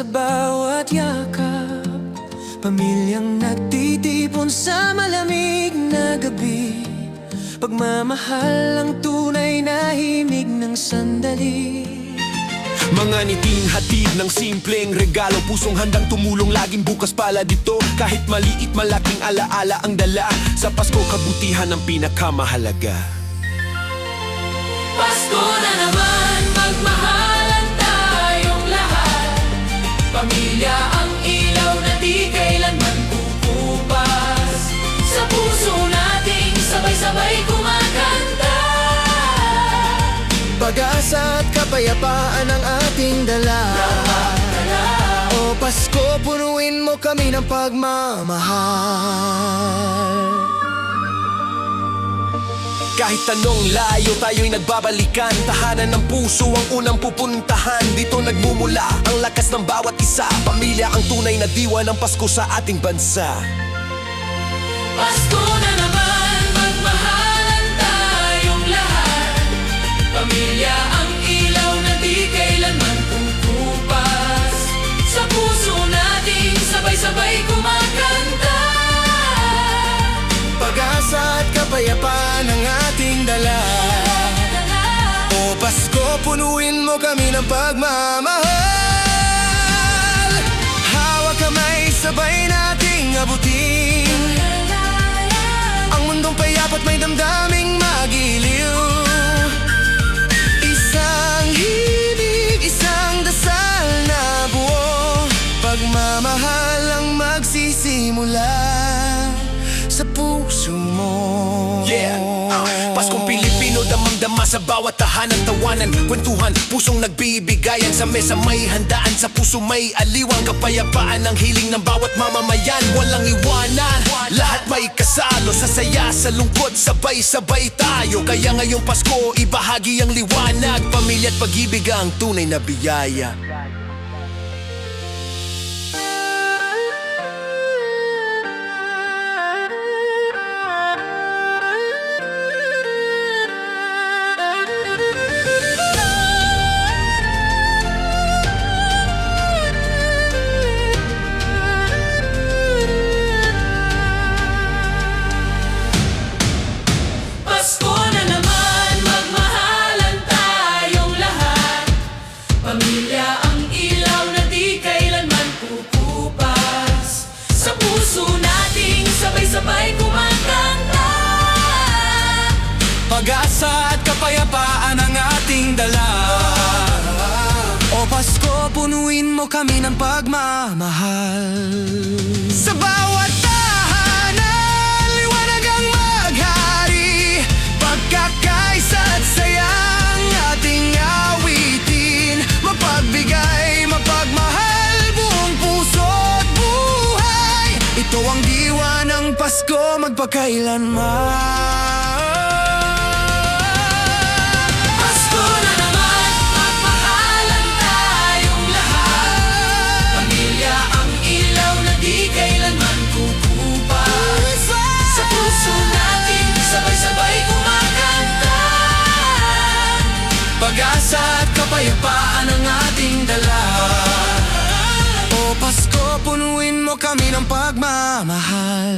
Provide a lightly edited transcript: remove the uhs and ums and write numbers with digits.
sa bawat yakap, pamilyang nagtitipon sa malamig na gabi. Pagmamahal ang tunay na himig ng sandali. Mga niting hatid ng simpleng regalo, pusong handang tumulong, laging bukas pala dito. Kahit maliit malaking alaala ang dala, sa Pasko kabutihan ang pinakamahalaga. Pasko na naman, magmahalan tayong lahat. Pamilya ang ilaw na di kailanman kukupas. Sa puso nating sabay-sabay kumakanta. Pag-asa at kapayapaan ang ating dala. O Pasko, punuin mo kami ng pagmamahal. Kahit anong layo, tayo'y nagbabalikan. Tahanan ng puso ang unang pupuntahan. Dito nagmumula ang lakas ng bawat isa. Pamilya ang tunay na diwa ng Pasko sa ating bansa. Pasko na naman, magmahalan tayong lahat. Pamilya ang ilaw na di kailanman kukupas. Sa puso nating sabay-sabay kumakanta. Pag-asa at kapayapaan ang ating dala. O Pasko, punuin mo kami ng pagmamahal. Hawak kamay, sabay nating abutin ang mundong payapat may damdaming magiliw. Isang himig, isang dasal na buo. Pagmamahal ang magsisimula sa puso mo. Yeah! Paskong Pilipino, damang-dama sa bawat tahanan, tawanan, kwentuhan, pusong nagbibigayan. Sa mesa may handaan, sa puso may aliwang kapayapaan ang hiling ng bawat mamamayan. Walang iwanan, lahat may kasalo. Sa saya, sa lungkot, sabay-sabay tayo. Kaya ngayong Pasko, ibahagi ang liwanag. Pamilya at pag-ibig ang tunay na biyaya. Pasko na naman, magmahalan tayong lahat. Pamilya ang ilaw na di kailanman kukupas. Sa puso nating sabay-sabay kumakanta. Pag-asa at kapayapaan ang ating dala. O Pasko, punuin mo kami ng pagmamahal. Sa bawat tahanan, liwanag ang maghari. Pagkakaisa at sayang ating awitin. Mapagbigay, mapagmahal, buong puso at buhay. Ito ang diwa ng Pasko, magpakailanman. Pasko na naman, magmahalan tayong lahat. Pamilya ang ilaw na di kailanman kukupas. Sa puso natin sabay-sabay kumakanta. Pag-asa at kapayapaan ang ating dala. O Pasko, punuin mo kami ng pagmamahal.